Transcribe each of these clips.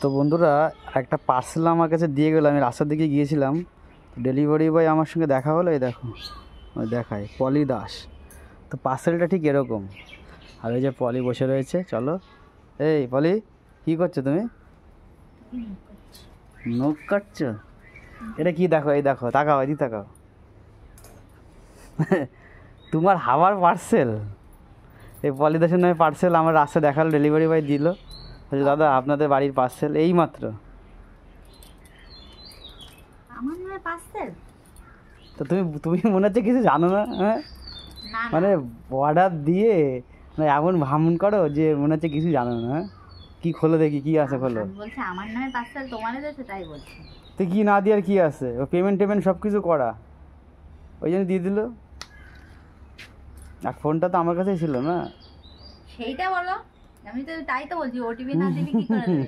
তো বন্ধুরা একটা পার্সেল আমার কাছে দিয়ে গেল, আমি রাস্তার দিকে গিয়েছিলাম, ডেলিভারি বয় আমার সঙ্গে দেখা হলো। এই দেখো, ওই দেখায় পলি দাস। তো পার্সেলটা ঠিক এরকম, আর ওই যে পলি বসে রয়েছে। চলো, এই পলি, কী করছো তুমি? নখ কাটছো? এটা কি দেখো, এই দেখো, তাকাও, এদিকে তাকাও। তোমার হাওয়ার পার্সেল, এই পলি দাসের নামে পার্সেল আমার রাস্তায় দেখালো, ডেলিভারি বয় দিল। দাদা আপনাদের বাড়ির পার্সেল, এই মাত্র। আমার নামে পার্সেল? তো তুমি তুমি মনে হচ্ছে কিছু জানো না, হ্যাঁ? মানে অর্ডার দিয়ে মানে এমন ভামন করো যে মনে হচ্ছে কিছু জানো না। হ্যাঁ, কি খোলো দেখি, কি আছে খোলো। বলছে আমার নামে পার্সেল তোমার দেশে, তাই বলছে। তো কি না দিয়ে আর কি আছে, ও পেমেন্ট সব কিছু করা, ওই জন্য দিয়ে দিল। আর ফোনটা তো আমার কাছেই ছিল না। সেইটা বলো, আমি তো তাই তো বলছি, ওটিপি না দিলে কি করে দেবে?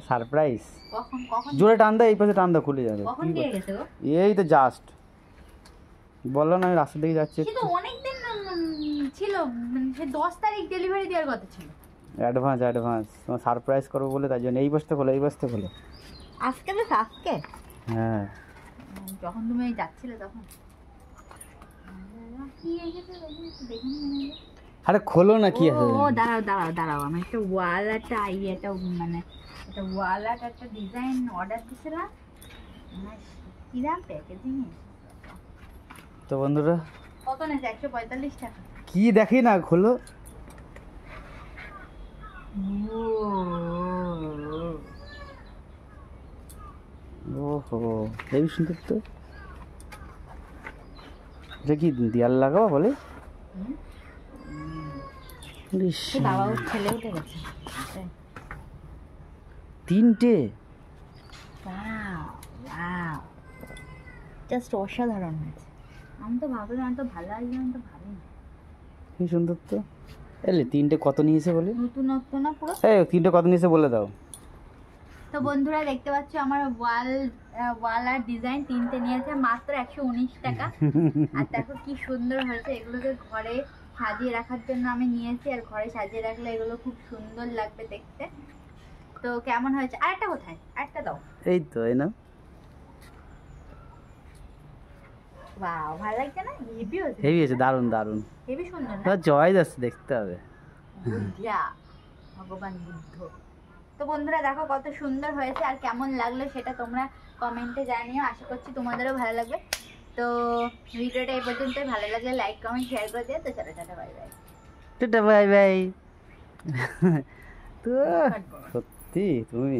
সারপ্রাইজ। কখন কখন জোরে টান দাও, এই পাশে টান দাও, খুলে যাবে। কখন দিয়ে গেছে গো? এই তো জাস্ট বললো না, আমি রাস্তা দিকে যাচ্ছি। সে তো অনেকদিন ছিল, সে 10 তারিখ ডেলিভারি দেওয়ার কথা ছিল। অ্যাডভান্স তোমার সারপ্রাইজ করবো বলে, তাই জন্য। এই বসতে খোলো, এই বসতে খোলো। আজকে তো আজকে, হ্যাঁ, যখন তুমি যাচ্ছিলে তখন কি এসেছে দেখুন। আরে খোলো না, কি আছে? ও দাঁড়াও, আমি একটা ওয়াল একটা একটা মানে একটা ওয়াল একটা ডিজাইন অর্ডার দিয়েছিলাম, কিরাম প্যাকেজিং। তো বন্ধুরা কত নেছে? 145 টাকা। কি দেখি না, খোলো। ওহো, হেবি সুন্দর তো। এটা কি দেয়াল লাগাবো বলে? বাবা ওর ছেলে উঠে গেছে 3টে। জাস্ট অসাধারণ হয়েছে। আমি তো ভাবলাম আমি তো ভালো আসবে, আমি তো ভাবিনি। কি সুন্দর তো। এলে 3টে কত নিয়েছে বলে? নতুনত্ব না পুরো। এই 3টে কত নিয়েছে বলে দাও। তো বন্ধুরা দেখতে পাচ্ছ আমার ওয়াল আর ডিজাইন 3টে নিয়েছে মাত্র 119 টাকা। আর দেখো কি সুন্দর হয়েছে। এগুলোকে ঘরে সাজিয়ে রাখার জন্য আমি নিয়েছি, আর ঘরে সাজিয়ে রাখলে এগুলো খুব সুন্দর লাগবে দেখতে। তো কেমন হয়েছে? আরেকটা কোথায়? আরেকটা দাও। এই তো, এই না, ওয়াও, ভালো লাগছে না? হেভি আছে, দারুণ হেভি সুন্দর না? চয়েস আছে, দেখতে হবে। ভগবান বুদ্ধ। তো বন্ধুরা দেখো কত সুন্দর হয়েছে, আর কেমন লাগলো সেটা তোমরা কমেন্টে জানিও। আশা করছি তোমাদেরও ভালো লাগবে। তো ভিডিওটা এই পর্যন্তই। ভালো লাগলে লাইক কমেন্ট শেয়ার করে দিও। তো চলো, tata bye bye. Tata bye bye. তো সত্যি তুমি